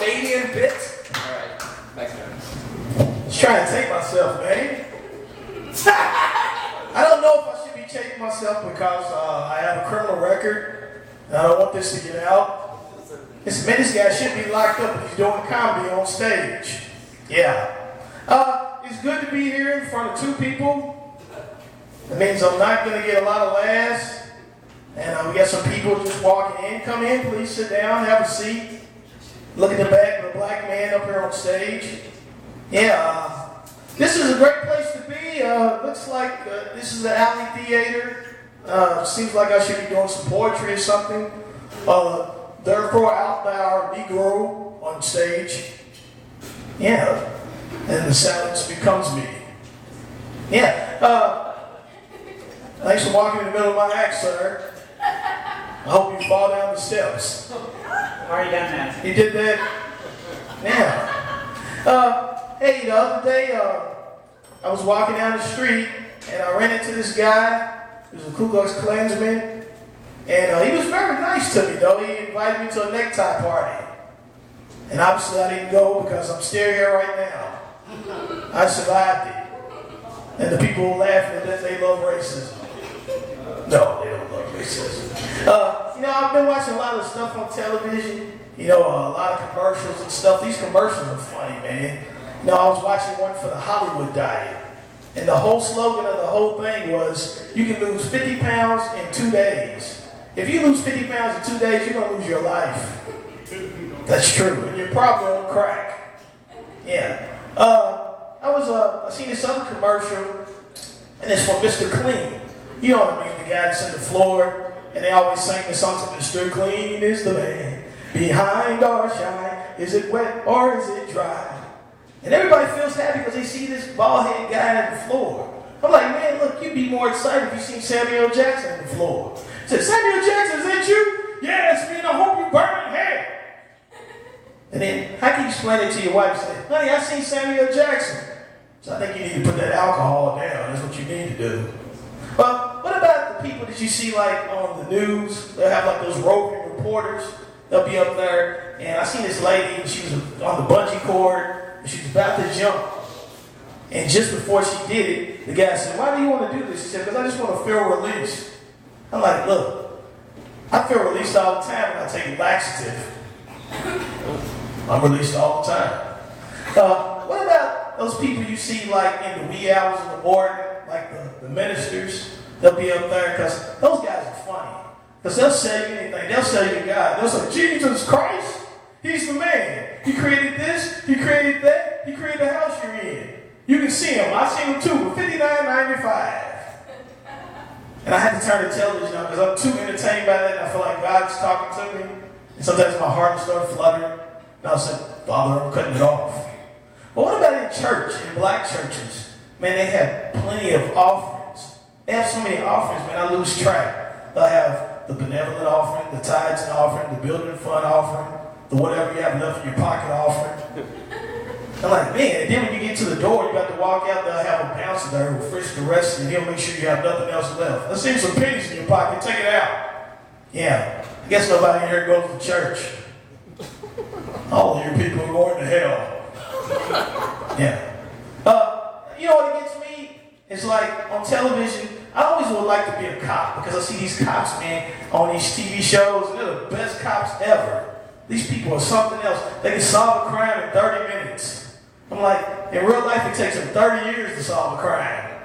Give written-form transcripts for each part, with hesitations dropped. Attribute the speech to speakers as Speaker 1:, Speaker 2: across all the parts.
Speaker 1: Romanian bit. All right, back to
Speaker 2: Just trying to take myself, man. I don't know if I should be taking myself because I have a criminal record and I don't want this to get out. This guy should be locked up and he's doing comedy on stage. Yeah. It's good to be here in front of two people. That means I'm not going to get a lot of laughs. And we got some people just walking in. Come in, please sit down, have a seat. Look at the back of the black man up here on stage. Yeah. This is a great place to be. Looks like this is the Alley Theater. Seems like I should be doing some poetry or something. Therefore, out by our Negro on stage. Yeah. And the silence becomes me. Yeah. Thanks for walking in the middle of my act, sir. I hope you fall down the steps.
Speaker 3: Already done that.
Speaker 2: You did that? Yeah. Hey, the other day, I was walking down the street and I ran into this guy. He was a Ku Klux Klansman. And he was very nice to me, though. He invited me to a necktie party. And obviously I didn't go because I'm still here right now. I survived it. And the people laughing at that, they love racism. No, they don't love racism. I've been watching a lot of stuff on television. A lot of commercials and stuff. These commercials are funny, man. I was watching one for the Hollywood diet. And the whole slogan of the whole thing was, you can lose 50 pounds in 2 days. If you lose 50 pounds in 2 days, you're going to lose your life. That's true. And you're probably on crack. Yeah. I seen this other commercial, and it's for Mr. Clean. You know what I mean? The guy that's on the floor, and they always sing the songs of Mr. Clean is the man. Behind our shine, is it wet or is it dry? And everybody feels happy because they see this bald-headed guy on the floor. I'm like, man, look, you'd be more excited if you seen Samuel Jackson on the floor. I said, Samuel Jackson, is that you? Yeah, it's me, and I hope you burn in hell. And then, how can you explain it to your wife? Say, honey, I seen Samuel Jackson. So I think you need to put that alcohol down. That's what you need to do. But what about the people that you see like on the news? They'll have like those roving reporters. They'll be up there. And I seen this lady, she was on the bungee cord, and she was about to jump. And just before she did it, the guy said, why do you want to do this? She said, because I just want to feel released. I'm like, look, I feel released all the time when I take a laxative. I'm released all the time. What about those people you see like in the wee hours of the morning, like the ministers? They'll be up there because those guys are funny. Because they'll sell you anything. They'll sell you God. They'll say, Jesus Christ, he's the man. He created this, he created that, he created the house you're in. You can see him. I've seen him too, for $59.95. And I had to turn the television on because I'm too entertained by that. And I feel like God's talking to me. And sometimes my heart will start fluttering. And I'll say, Father, I'm cutting it off. But what about in church, in black churches? Man, they have plenty of offerings. They have so many offerings, man, I lose track. They'll have the benevolent offering, the tithes and offering, the building fund offering, the whatever you have left in your pocket offering. I'm like, man, and then when you get to the door, you got to walk out, they'll have a bouncer there who'll frisk the rest, and he'll make sure you have nothing else left. Let's see some pennies in your pocket, take it out. Yeah, I guess nobody here goes to church. All of you people are going to hell. Yeah. You know what gets me? It's like on television, I always would like to be a cop because I see these cops, man, on these TV shows, and they're the best cops ever. These people are something else. They can solve a crime in 30 minutes. I'm like, in real life, it takes them 30 years to solve a crime.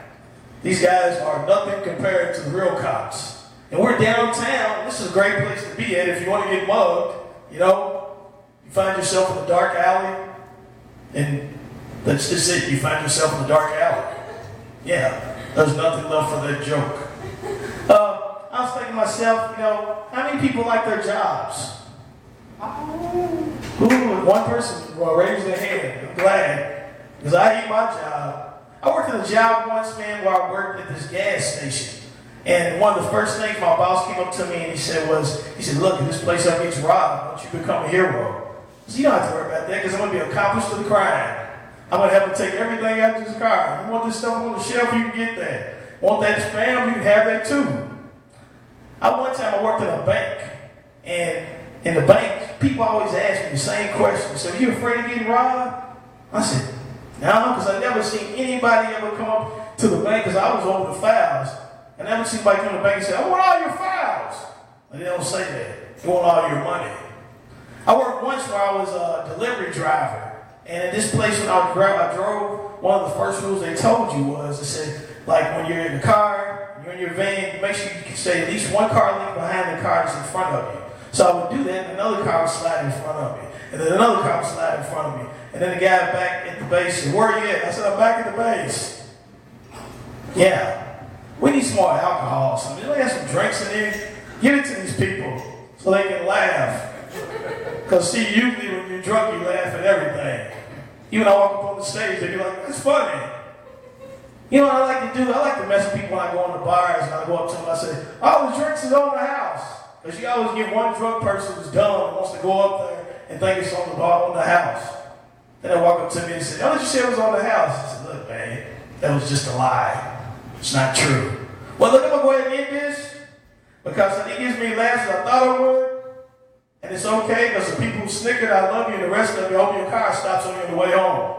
Speaker 2: These guys are nothing compared to the real cops. And we're downtown. This is a great place to be at if you want to get mugged. You find yourself in a dark alley, and that's just it. You find yourself in a dark alley. Yeah, there's nothing left for that joke. I was thinking to myself, how many people like their jobs? Ooh, one person raised their hand. I'm glad, because I hate my job. I worked at a job once, man, where I worked at this gas station. And one of the first things my boss came up to me and he said, look, if this place ever gets robbed, why don't you become a hero? I said, you don't have to worry about that, because I'm going to be accomplice to the crime. I'm going to have to take everything out of this car. You want this stuff on the shelf, you can get that. Want that spam, you can have that too. One time I worked in a bank, and in the bank, people always ask me the same question. They say, "Are you afraid of getting robbed?" I said, "No," because I never seen anybody ever come up to the bank, because I was over the files. I never seen anybody come to the bank and say, "I want all your files." And they don't say that. They want all your money. I worked once where I was a delivery driver. And in this place when I drove, one of the first rules they told you was, they said, like when you're in the car, you're in your van, make sure you can stay at least one car length behind the car that's in front of you. So I would do that, and another car would slide in front of me. And then another car would slide in front of me. And then the guy back at the base said, "Where are you at?" I said, "I'm back at the base." Yeah. We need some more alcohol or something. Let me have some drinks in there. Give it to these people so they can laugh. Because see, usually when you're drunk, you laugh at everything. Even when I walk up on the stage, they be like, "That's funny." You know what I like to do? I like to mess with people when I go on the bars and I go up to them. I say, "All the drinks is on the house." Because you always get one drunk person who's dumb and wants to go up there and think it's on the house. Then they walk up to me and say, "Oh, did you say it was on the house?" I said, "Look, man, that was just a lie. It's not true." Well, look, I'm going to go ahead and end this because it gives me laughs as I thought it would. And it's okay because the people who snickered, I love you, and the rest of you, hope your car stops on you on the way home.